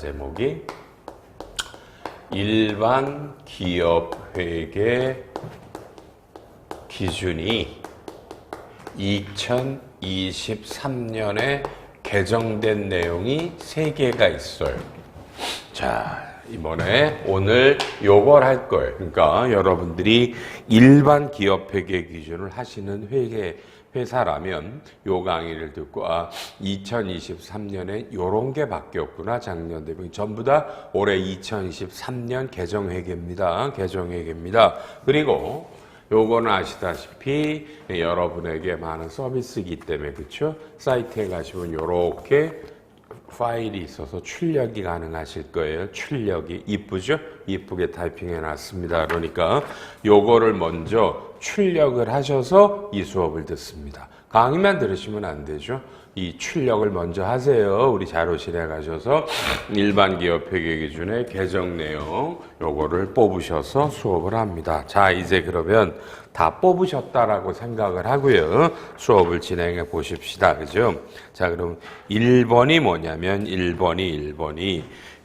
제목이 일반 기업 회계 기준이 2023년에 개정된 내용이 3개가 있어요. 자, 이번에 오늘 요걸 할 거예요. 그러니까 여러분들이 일반 기업 회계 기준을 하시는 회사라면 요 강의를 듣고 2023년에 요런 게 바뀌었구나. 작년 대비 전부 다 올해 2023년 개정회계입니다. 개정회계입니다. 그리고 요거는 아시다시피 여러분에게 많은 서비스이기 때문에 그렇죠? 사이트에 가시면 요렇게 파일이 있어서 출력이 가능하실 거예요. 출력이 이쁘죠? 이쁘게 타이핑해 놨습니다. 그러니까 요거를 먼저 출력을 하셔서 이 수업을 듣습니다. 강의만 들으시면 안 되죠. 이 출력을 먼저 하세요. 우리 자료실에 가셔서 일반 기업 회계 기준의 개정 내용 요거를 뽑으셔서 수업을 합니다. 자, 이제 그러면 다 뽑으셨다라고 생각을 하고요. 수업을 진행해 보십시다. 그죠? 자, 그럼 1번이 뭐냐면 1번이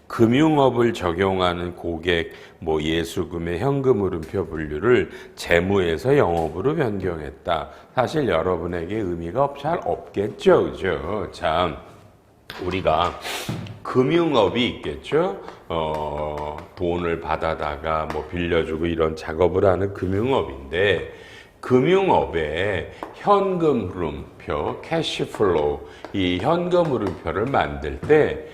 금융업을 적용하는 고객 예수금의 현금 흐름표 분류를 재무에서 영업으로 변경했다. 사실 여러분에게 의미가 잘 없겠죠. 그죠? 자, 우리가 금융업이 있겠죠. 돈을 받아다가 빌려주고 이런 작업을 하는 금융업인데 금융업에 현금 흐름표, 캐시플로우, 이 현금 흐름표를 만들 때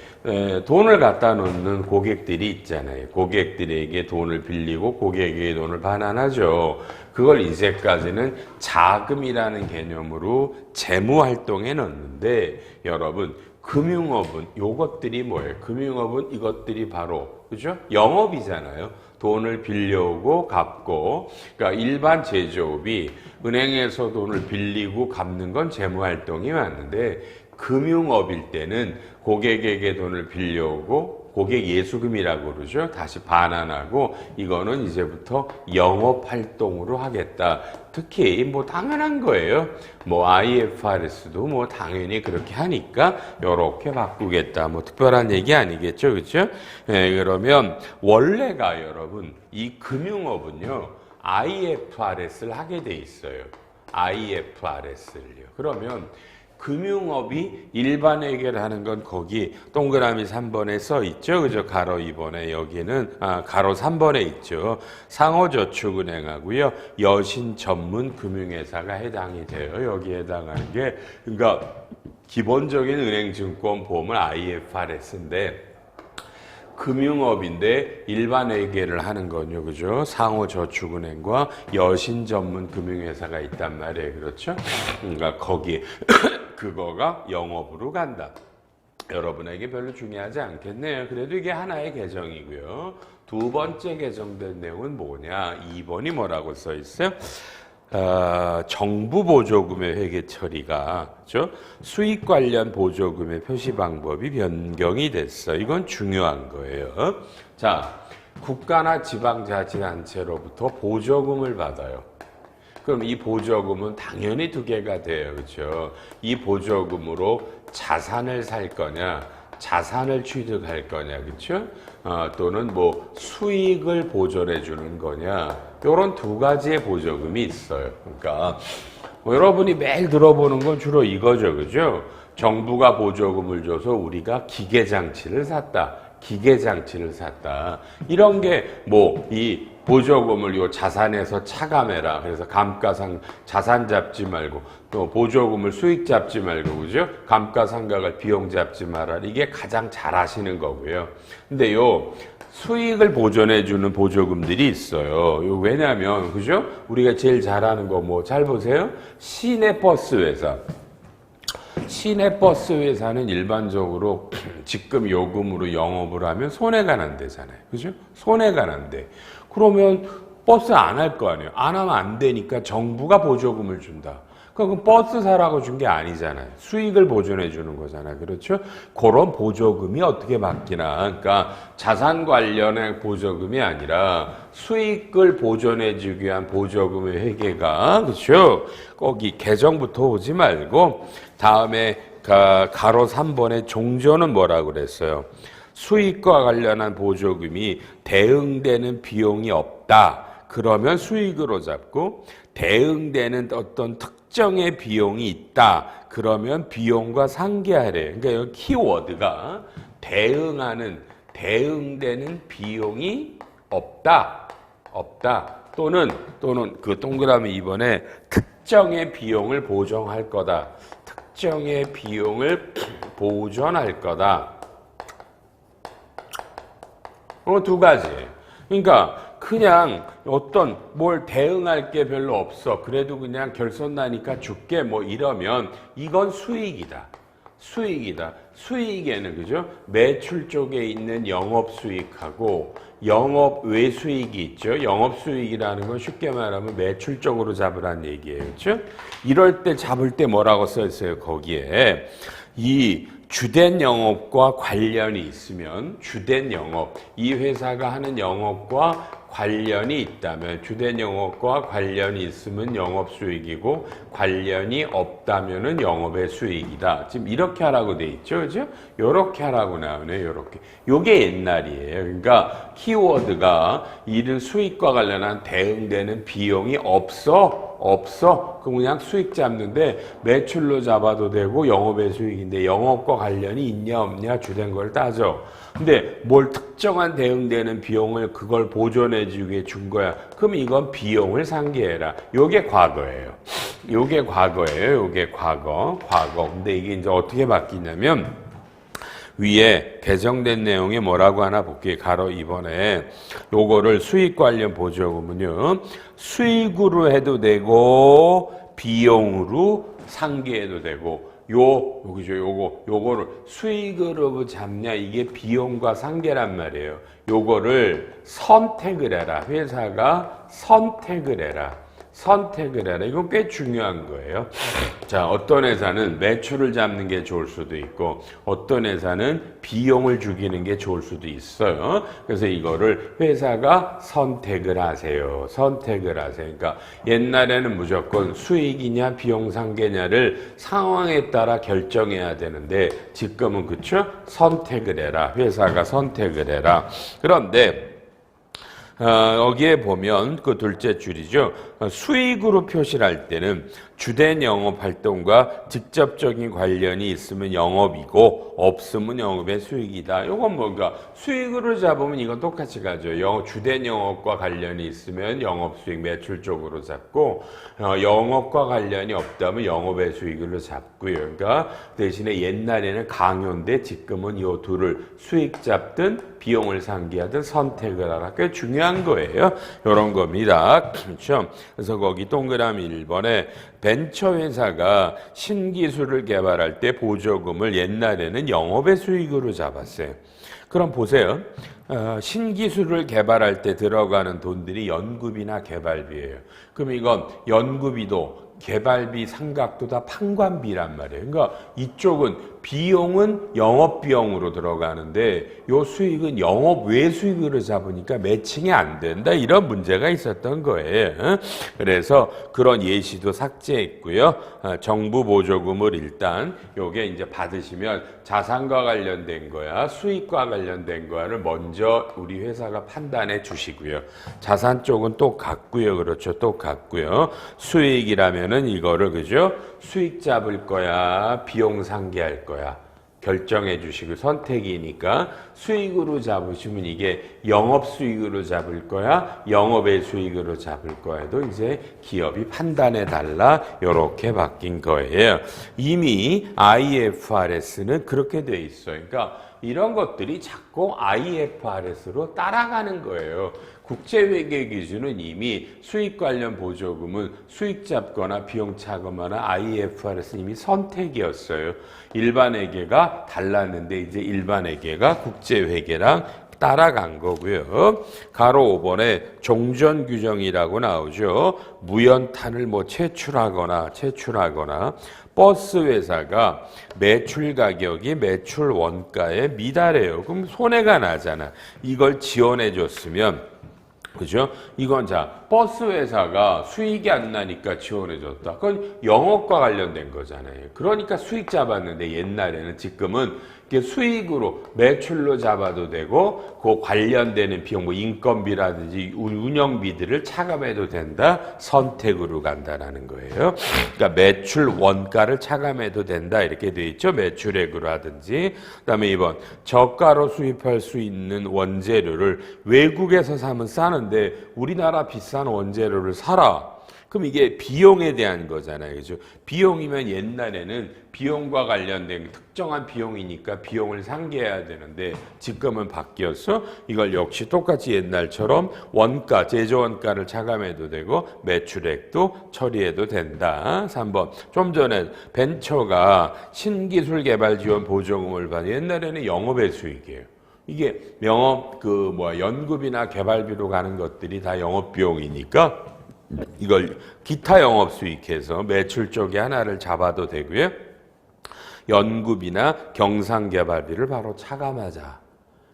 돈을 갖다 놓는 고객들이 있잖아요. 고객들에게 돈을 빌리고 고객에게 돈을 반환하죠. 그걸 이제까지는 자금이라는 개념으로 재무활동에 넣는데 여러분 금융업은 요것들이 뭐예요? 금융업은 이것들이 바로 그죠? 영업이잖아요. 돈을 빌려오고 갚고 그러니까 일반 제조업이 은행에서 돈을 빌리고 갚는 건 재무활동이 맞는데 금융업일 때는 고객에게 돈을 빌려오고 고객 예수금이라고 그러죠. 다시 반환하고 이거는 이제부터 영업활동으로 하겠다. 특히 당연한 거예요. IFRS도 당연히 그렇게 하니까 요렇게 바꾸겠다. 특별한 얘기 아니겠죠. 그렇죠? 그러면 원래가 여러분 이 금융업은요. IFRS를 하게 돼 있어요. IFRS를요. 그러면 금융업이 일반 회계를 하는 건 거기 동그라미 3번에 써 있죠. 그죠? 가로 2번에 여기는 가로 3번에 있죠. 상호저축은행하고요. 여신 전문 금융회사가 해당이 돼요. 여기에 해당하는 게 그러니까 기본적인 은행증권 보험은 IFRS인데 금융업인데 일반 회계를 하는 건요, 그죠? 상호저축은행과 여신 전문 금융회사가 있단 말이에요, 그렇죠? 그러니까 거기 그거가 영업으로 간다. 여러분에게 별로 중요하지 않겠네요. 그래도 이게 하나의 개정이고요. 두 번째 개정된 내용은 뭐냐? 2번이 뭐라고 써 있어요? 정부 보조금의 회계 처리가 그렇죠? 수익 관련 보조금의 표시 방법이 변경이 됐어. 이건 중요한 거예요. 자, 국가나 지방자치단체로부터 보조금을 받아요. 그럼 이 보조금은 당연히 2개가 돼요. 그렇죠? 이 보조금으로 자산을 살 거냐, 자산을 취득할 거냐, 그렇죠? 또는 수익을 보존해 주는 거냐, 요런 2가지의 보조금이 있어요. 그러니까 여러분이 매일 들어보는 건 주로 이거죠, 그죠? 정부가 보조금을 줘서 우리가 기계장치를 샀다. 기계장치를 샀다. 이런 게 이 보조금을 요 자산에서 차감해라. 그래서 감가상 자산 잡지 말고 또 보조금을 수익 잡지 말고 그죠? 감가상각을 비용 잡지 마라. 이게 가장 잘 하시는 거고요. 근데 요 수익을 보존해 주는 보조금들이 있어요. 왜냐면 그죠? 우리가 제일 잘하는 거 잘 보세요. 시내버스 회사. 시내버스 회사는 일반적으로 직금 요금으로 영업을 하면 손해가 난대잖아요. 그죠? 손해가 난대. 그러면 버스 안 할 거 아니에요. 안 하면 안 되니까 정부가 보조금을 준다. 그럼 버스 사라고 준 게 아니잖아요. 수익을 보존해 주는 거잖아요. 그렇죠? 그런 보조금이 어떻게 바뀌나. 그러니까 자산 관련의 보조금이 아니라 수익을 보존해 주기 위한 보조금의 회계가 그렇죠? 거기 개정부터 오지 말고 다음에 가로 3번의 종전은 뭐라고 그랬어요? 수익과 관련한 보조금이 대응되는 비용이 없다. 그러면 수익으로 잡고 대응되는 어떤 특정의 비용이 있다. 그러면 비용과 상계하래요. 그러니까 여기 키워드가 대응되는 비용이 없다. 또는 그 동그라미 2번에 특정의 비용을 보정할 거다. 특정의 비용을 보존할 거다. 두 가지. 그러니까 그냥 어떤 뭘 대응할 게 별로 없어. 그래도 그냥 결손 나니까 줄게 뭐 이러면 이건 수익이다. 수익에는 그죠? 매출 쪽에 있는 영업 수익하고 영업 외 수익이 있죠. 영업 수익이라는 건 쉽게 말하면 매출 쪽으로 잡으라는 얘기예요. 그렇죠? 이럴 때 잡을 때 뭐라고 써 있어요? 거기에 이 주된 영업과 관련이 있으면 주된 영업, 이 회사가 하는 영업과 관련이 있다면 주된 영업과 관련이 있으면 영업 수익이고 관련이 없다면은 영업의 수익이다. 지금 이렇게 하라고 돼 있죠. 그죠? 요렇게 하라고 나오네요. 요렇게. 요게 옛날이에요. 그러니까 키워드가 이런 수익과 관련한 대응되는 비용이 없어. 그럼 그냥 수익 잡는데 매출로 잡아도 되고 영업의 수익인데 영업과 관련이 있냐 없냐 주된 걸 따져. 근데 뭘 특정한 대응되는 비용을 그걸 보존해 주기 위해 준 거야. 그럼 이건 비용을 상계해라. 요게 과거예요. 요게 과거. 근데 이게 이제 어떻게 바뀌냐면 위에 개정된 내용이 뭐라고 하나 볼게요. 가로 2번에 요거를 수익 관련 보조금은요. 수익으로 해도 되고 비용으로 상계해도 되고 요거를 수익으로 잡냐 이게 비용과 상계란 말이에요. 요거를 선택을 해라. 회사가 선택을 해라. 이건 꽤 중요한 거예요. 자, 어떤 회사는 매출을 잡는 게 좋을 수도 있고 어떤 회사는 비용을 죽이는 게 좋을 수도 있어요. 그래서 이거를 회사가 선택을 하세요. 그러니까 옛날에는 무조건 수익이냐 비용 상계냐를 상황에 따라 결정해야 되는데 지금은 그쵸? 선택을 해라. 회사가 선택을 해라. 그런데 여기에 보면 그 둘째 줄이죠. 수익으로 표시를 할 때는 주된 영업 활동과 직접적인 관련이 있으면 영업이고 없으면 영업의 수익이다. 이건 뭔가 수익으로 잡으면 이건 똑같이 가죠. 주된 영업과 관련이 있으면 영업 수익 매출 쪽으로 잡고 영업과 관련이 없다면 영업의 수익으로 잡고요. 그러니까 대신에 옛날에는 강요인데 지금은 이 둘을 수익 잡든 비용을 상기하든 선택을 하라. 꽤 중요한 거예요. 이런 겁니다. 그렇죠? 그래서 거기 동그라미 1번에 벤처회사가 신기술을 개발할 때 보조금을 옛날에는 영업의 수익으로 잡았어요. 그럼 보세요. 신기술을 개발할 때 들어가는 돈들이 연구비나 개발비예요. 그럼 이건 연구비도 개발비 상각도 다 판관비란 말이에요. 그러니까 이쪽은 비용은 영업비용으로 들어가는데 요 수익은 영업 외 수익으로 잡으니까 매칭이 안 된다. 이런 문제가 있었던 거예요. 그래서 그런 예시도 삭제했고요. 정부 보조금을 일단 요게 이제 받으시면 자산과 관련된 거야, 수익과 관련된 거야를 먼저 우리 회사가 판단해 주시고요. 자산 쪽은 똑같고요. 그렇죠. 똑같고요. 수익이라면은 이거를 그죠? 수익 잡을 거야, 비용 상계할 거야. 결정해 주시고 선택이니까 수익으로 잡으시면 이게 영업 수익으로 잡을 거야, 영업의 수익으로 잡을 거야도 이제 기업이 판단해 달라. 이렇게 바뀐 거예요. 이미 IFRS는 그렇게 돼 있어요. 그러니까 이런 것들이 자꾸 IFRS로 따라가는 거예요. 국제회계 기준은 이미 수익 관련 보조금은 수익 잡거나 비용 차거나 IFRS는 이미 선택이었어요. 일반 회계가 달랐는데 이제 일반 회계가 국제회계랑 따라간 거고요. 가로 5번에 종전 규정이라고 나오죠. 무연탄을 채출하거나 버스 회사가 매출 가격이 매출 원가에 미달해요. 그럼 손해가 나잖아. 이걸 지원해 줬으면 그죠? 이건 버스 회사가 수익이 안 나니까 지원해줬다. 그건 영업과 관련된 거잖아요. 그러니까 수익 잡았는데 옛날에는 지금은 수익으로 매출로 잡아도 되고 그 관련되는 비용 뭐 인건비라든지 운영비들을 차감해도 된다. 선택으로 간다라는 거예요. 그러니까 매출 원가를 차감해도 된다 이렇게 돼 있죠. 매출액으로 하든지. 그다음에 2번 저가로 수입할 수 있는 원재료를 외국에서 사면 싸는데 우리나라 비싼 원재료를 사라. 그럼 이게 비용에 대한 거잖아요. 그죠? 비용이면 옛날에는 비용과 관련된 특정한 비용이니까 비용을 상계해야 되는데 지금은 바뀌어서 이걸 역시 똑같이 옛날처럼 원가, 제조 원가를 차감해도 되고 매출액도 처리해도 된다. 3번. 좀 전에 벤처가 신기술 개발 지원 보조금을 받는 옛날에는 영업의 수익이에요. 이게 연구비나 개발비로 가는 것들이 다 영업 비용이니까 이걸 기타 영업 수익해서 매출 쪽에 하나를 잡아도 되고요. 연구비나 경상 개발비를 바로 차감하자.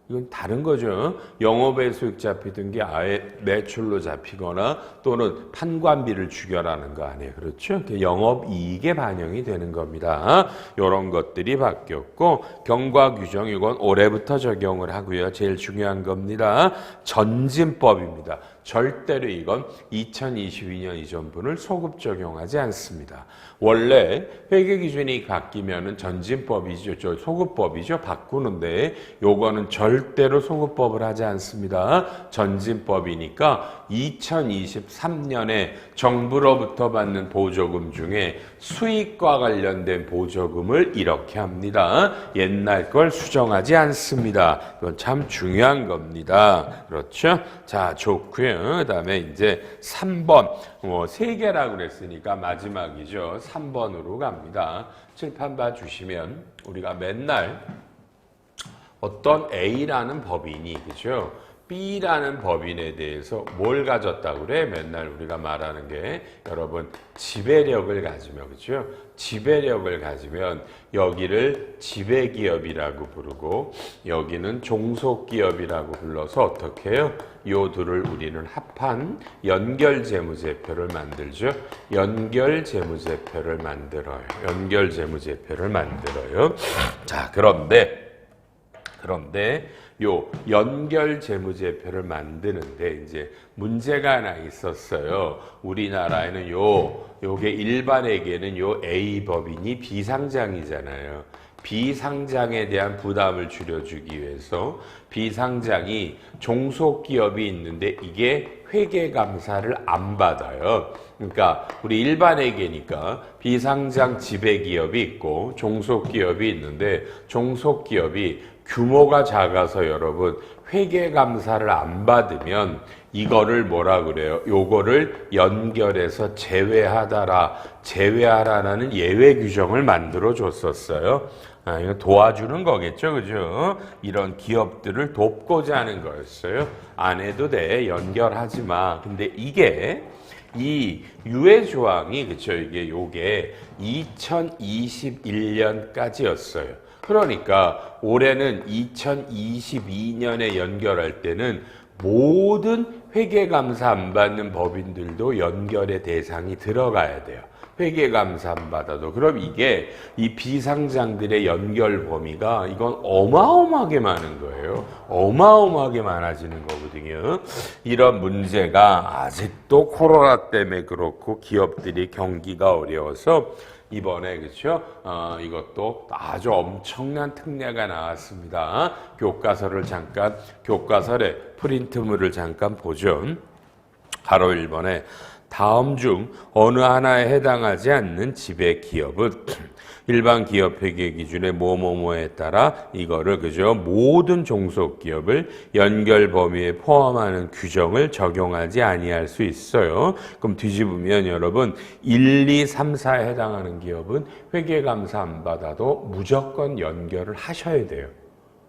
이건 다른 거죠. 영업의 수익 잡히던 게 아예 매출로 잡히거나 또는 판관비를 추결하는 거 아니에요. 그렇죠? 영업이익에 반영이 되는 겁니다. 이런 것들이 바뀌었고 경과 규정 이건 올해부터 적용을 하고요. 제일 중요한 겁니다. 전진법입니다. 절대로 이건 2022년 이전분을 소급 적용하지 않습니다. 원래 회계기준이 바뀌면은 전진법이죠. 소급법이죠. 바꾸는데 요거는 절대로 소급법을 하지 않습니다. 전진법이니까 2023년에 정부로부터 받는 보조금 중에 수익과 관련된 보조금을 이렇게 합니다. 옛날 걸 수정하지 않습니다. 이건 참 중요한 겁니다. 그렇죠? 자, 좋고요. 그다음에 이제 3번. 3개라고 그랬으니까 마지막이죠. 3번으로 갑니다. 칠판 봐주시면 우리가 맨날 어떤 A라는 법인이 그죠? B라는 법인에 대해서 뭘 가졌다고 그래? 맨날 우리가 말하는 게 여러분 지배력을 가지면 그죠? 지배력을 가지면 여기를 지배기업이라고 부르고 여기는 종속기업이라고 불러서 어떻게 해요? 요 둘을 우리는 합한 연결재무제표를 만들죠. 연결재무제표를 만들어요. 연결재무제표를 만들어요. 자, 그런데 요 연결재무제표를 만드는데 이제 문제가 하나 있었어요. 우리나라에는 요게 일반에게는 요 A 법인이 비상장이잖아요. 비상장에 대한 부담을 줄여주기 위해서 비상장이 종속기업이 있는데 이게 회계감사를 안 받아요. 그러니까 우리 일반회계니까 비상장 지배기업이 있고 종속기업이 있는데 종속기업이 규모가 작아서 여러분 회계감사를 안 받으면 이거를 뭐라 그래요? 요거를 연결해서 제외하라는 예외 규정을 만들어 줬었어요. 이거 도와주는 거겠죠, 그죠? 이런 기업들을 돕고자 하는 거였어요. 안 해도 돼, 연결하지 마. 근데 이게 이 유예 조항이 그쵸? 요게 2021년까지였어요. 그러니까 올해는 2022년에 연결할 때는 모든 회계감사 안 받는 법인들도 연결의 대상이 들어가야 돼요. 회계감사 안 받아도. 그럼 이게 이 비상장들의 연결 범위가 이건 어마어마하게 많은 거예요. 어마어마하게 많아지는 거거든요. 이런 문제가 아직도 코로나 때문에 그렇고 기업들이 경기가 어려워서 이번에 그렇죠? 이것도 아주 엄청난 특례가 나왔습니다. 교과서의 프린트물을 잠깐 보죠. 바로 1번에 다음 중 어느 하나에 해당하지 않는 지배 기업은 일반 기업 회계 기준의 뭐뭐뭐에 따라 이거를 그죠? 모든 종속 기업을 연결 범위에 포함하는 규정을 적용하지 아니할 수 있어요. 그럼 뒤집으면 여러분 1, 2, 3, 4에 해당하는 기업은 회계 감사 안 받아도 무조건 연결을 하셔야 돼요.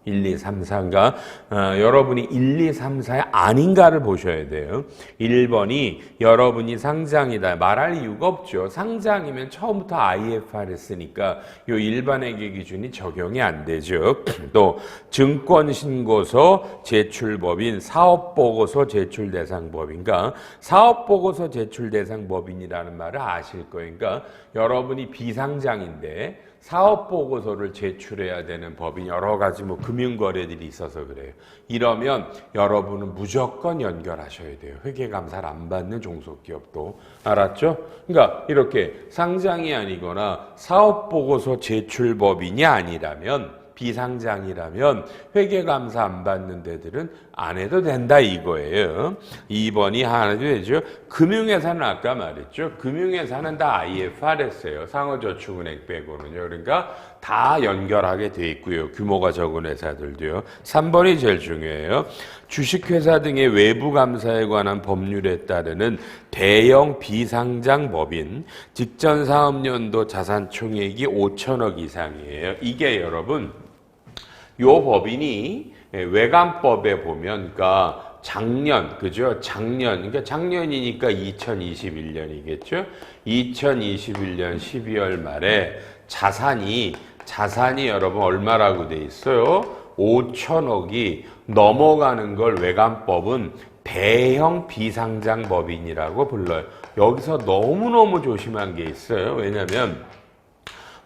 1, 2, 3, 4인가? 여러분이 1, 2, 3, 4에 아닌가를 보셔야 돼요. 1번이 여러분이 상장이다. 말할 이유가 없죠. 상장이면 처음부터 IFRS니까 요 일반회계 기준이 적용이 안 되죠. 또 증권신고서 제출법인, 사업보고서 제출대상법인가? 사업보고서 제출대상법인이라는 말을 아실 거예요. 그러니까 여러분이 비상장인데 사업보고서를 제출해야 되는 법인 여러 가지 뭐 금융거래들이 있어서 그래요. 이러면 여러분은 무조건 연결하셔야 돼요. 회계감사를 안 받는 중소기업도. 알았죠? 그러니까 이렇게 상장이 아니거나 사업보고서 제출법인이 아니라면 비상장이라면 회계감사 안 받는 데들은 안 해도 된다 이거예요. 2번이 하나도 되죠. 금융회사는 아까 말했죠. 금융회사는 다 IFRS예요. 상호저축은행 빼고는요. 그러니까 다 연결하게 돼 있고요. 규모가 적은 회사들도요. 3번이 제일 중요해요. 주식회사 등의 외부감사에 관한 법률에 따르는 대형 비상장 법인 직전 사업연도 자산총액이 5천억 이상이에요. 이게 여러분 요 법인이 외관법에 보면 그러니까 작년 그죠? 그러니까 작년이니까 2021년이겠죠? 2021년 12월 말에 자산이 여러분 얼마라고 돼 있어요? 5천억이 넘어가는 걸 외관법은 대형 비상장 법인이라고 불러요. 여기서 너무너무 조심한 게 있어요. 왜냐면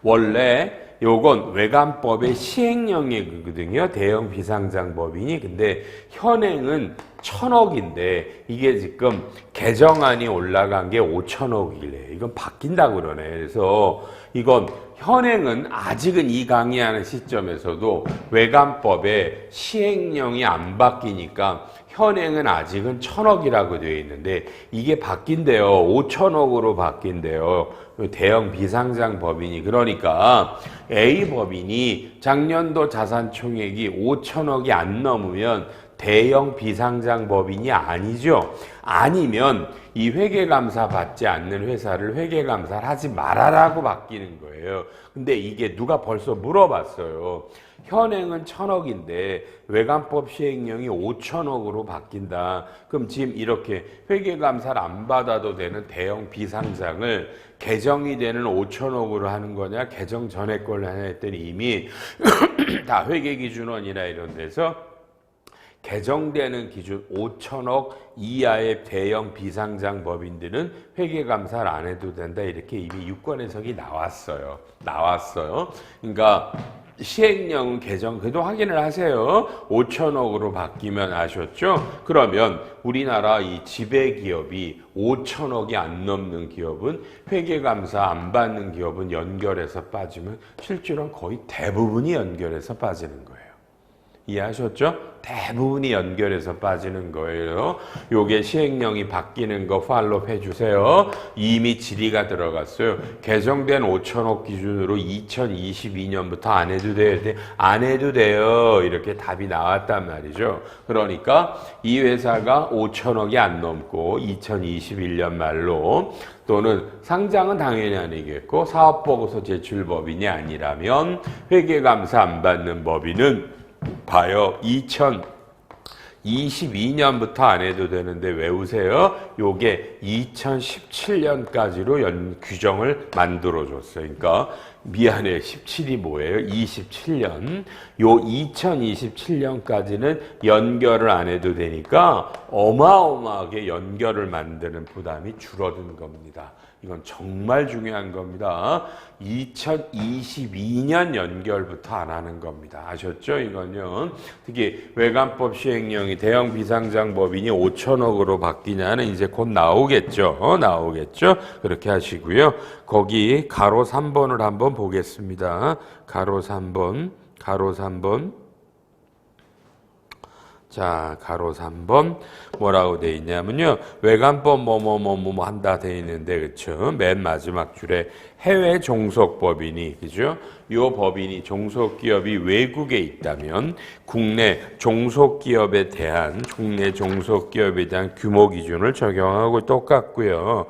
원래 요건 외관법의 시행령이거든요. 대형 비상장 법인이. 근데 현행은 1,000억인데 이게 지금 개정안이 올라간 게 5천억이래. 이건 바뀐다고 그러네. 그래서 이건 현행은 아직은 이 강의하는 시점에서도 외관법의 시행령이 안 바뀌니까 현행은 아직은 1,000억이라고 되어 있는데 이게 바뀐대요. 5천억으로 바뀐대요. 대형 비상장 법인이. 그러니까 A 법인이 작년도 자산 총액이 5천억이 안 넘으면 대형 비상장 법인이 아니죠. 아니면 이 회계감사 받지 않는 회사를 회계감사를 하지 말아라고 바뀌는 거예요. 근데 이게 누가 벌써 물어봤어요. 현행은 1,000억인데 외관법 시행령이 5천억으로 바뀐다. 그럼 지금 이렇게 회계감사를 안 받아도 되는 대형 비상장을 개정이 되는 5천억으로 하는 거냐 개정 전에 걸로 하냐 했더니 이미 다 회계기준원이나 이런 데서 개정되는 기준 5천억 이하의 대형 비상장 법인들은 회계감사를 안 해도 된다. 이렇게 이미 유권 해석이 나왔어요. 그러니까 시행령은 개정, 그래도 확인을 하세요. 5천억으로 바뀌면 아셨죠? 그러면 우리나라 이 지배기업이 5천억이 안 넘는 기업은 회계감사 안 받는 기업은 연결해서 빠지면 실제로는 거의 대부분이 연결해서 빠지는 거예요. 이해하셨죠? 대부분이 연결해서 빠지는 거예요. 요게 시행령이 바뀌는 거 팔로우 해주세요. 이미 질의가 들어갔어요. 개정된 5천억 기준으로 2022년부터 안 해도 돼요. 안 해도 돼요. 이렇게 답이 나왔단 말이죠. 그러니까 이 회사가 5천억이 안 넘고 2021년 말로 또는 상장은 당연히 아니겠고 사업보고서 제출 법인이 아니라면 회계감사 안 받는 법인은 봐요. 2022년부터 안 해도 되는데 외우세요. 요게 2017년까지로 규정을 만들어줬어요. 그러니까 미안해. 17이 뭐예요? 27년. 요 2027년까지는 연결을 안 해도 되니까 어마어마하게 연결을 만드는 부담이 줄어든 겁니다. 이건 정말 중요한 겁니다. 2022년 연결부터 안 하는 겁니다. 아셨죠? 이건요. 특히 외관법 시행령이 대형 비상장 법인이 5천억으로 바뀌냐는 이제 곧 나오겠죠. 나오겠죠? 그렇게 하시고요. 거기 가로 3번을 한번 보겠습니다. 가로 3번. 자, 가로 3번 뭐라고 돼 있냐면요. 외관법 뭐뭐 한다 돼 있는데 그쵸? 맨 마지막 줄에 해외 종속법인이 그죠? 요 법인이 종속기업이 외국에 있다면 국내 종속기업에 대한 규모 기준을 적용하고 똑같고요.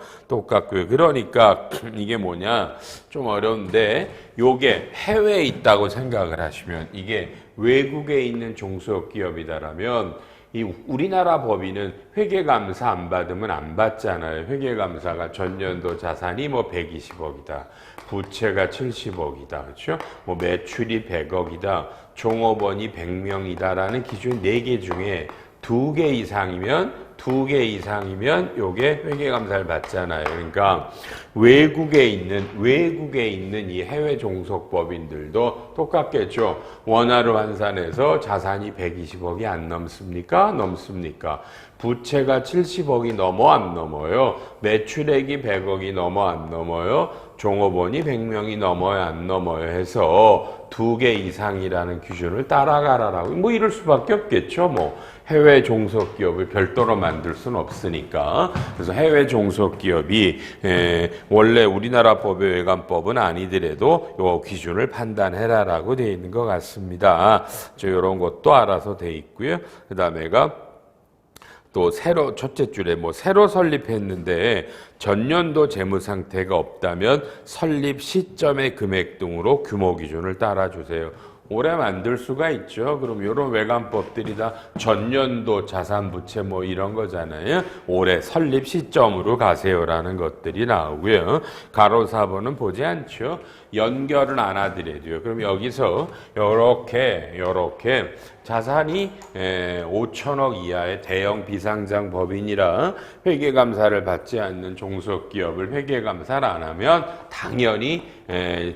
그러니까 이게 뭐냐? 좀 어려운데 요게 해외에 있다고 생각을 하시면 이게 외국에 있는 종속기업이다라면 이 우리나라 법인은 회계감사 안 받으면 안 받잖아요. 회계감사가 전년도 자산이 뭐 120억이다. 부채가 70억이다. 그렇죠? 뭐 매출이 100억이다. 종업원이 100명이다라는 기준 4개 중에 2개 이상이면 2개 이상이면 요게 회계감사를 받잖아요. 그러니까 외국에 있는 이 해외 종속법인들도 똑같겠죠. 원화로 환산해서 자산이 120억이 안 넘습니까? 넘습니까? 부채가 70억이 넘어 안 넘어요? 매출액이 100억이 넘어 안 넘어요? 종업원이 100명이 넘어야 안 넘어요 해서 2개 이상이라는 기준을 따라가라라고 뭐 이럴 수밖에 없겠죠. 뭐 해외 종속기업을 별도로 만들 수는 없으니까. 그래서 해외 종속기업이 원래 우리나라 법의 외관법은 아니더라도 요 기준을 판단해라라고 되어 있는 것 같습니다. 이런 것도 알아서 돼 있고요. 그 다음에가 또 새로 첫째 줄에 뭐 새로 설립했는데 전년도 재무 상태가 없다면 설립 시점의 금액 등으로 규모 기준을 따라주세요. 올해 만들 수가 있죠. 그럼 이런 외관법들이 다 전년도 자산 부채 뭐 이런 거잖아요. 올해 설립 시점으로 가세요라는 것들이 나오고요. 가로 4번은 보지 않죠. 연결은 안 하더라도요. 그럼 여기서 요렇게 자산이 5천억 이하의 대형 비상장 법인이라 회계감사를 받지 않는 종속기업을 회계감사를 안 하면 당연히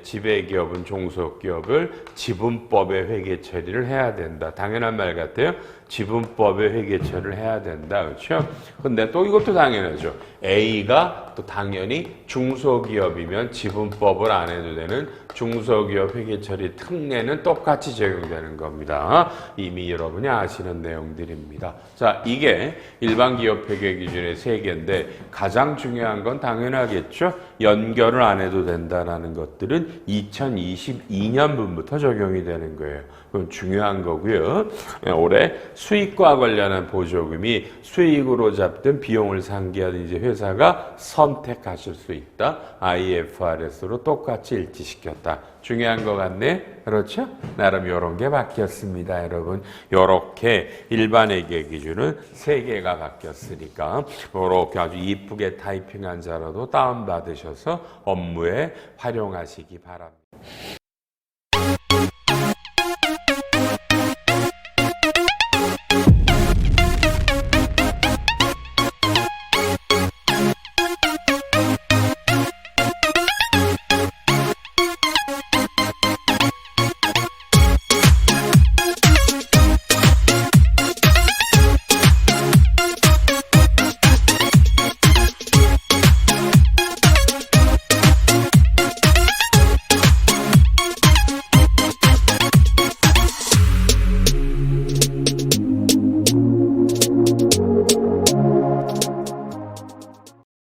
지배기업은 종속기업을 지분법의 회계 처리를 해야 된다. 당연한 말 같아요. 지분법의 회계 처리를 해야 된다. 그렇죠? 근데 또 이것도 당연하죠. A가 또 당연히 중소기업이면 지분법을 안 해도 되는 중소기업 회계 처리 특례는 똑같이 적용되는 겁니다. 이미 여러분이 아시는 내용들입니다. 자, 이게 일반 기업 회계 기준의 3개인데 가장 중요한 건 당연하겠죠. 연결을 안 해도 된다라는 것들은 2022년분부터 적용이 되는 거예요. 그건 중요한 거고요. 올해 수익과 관련한 보조금이 수익으로 잡든 비용을 상기하든 이제 회사가 선택하실 수 있다. IFRS로 똑같이 일치시켰다. 중요한 것 같네. 그렇죠? 나름 이런 게 바뀌었습니다, 여러분. 이렇게 일반 회계 기준은 3개가 바뀌었으니까 이렇게 아주 이쁘게 타이핑한 자료도 다운받으셔서 업무에 활용하시기 바랍니다.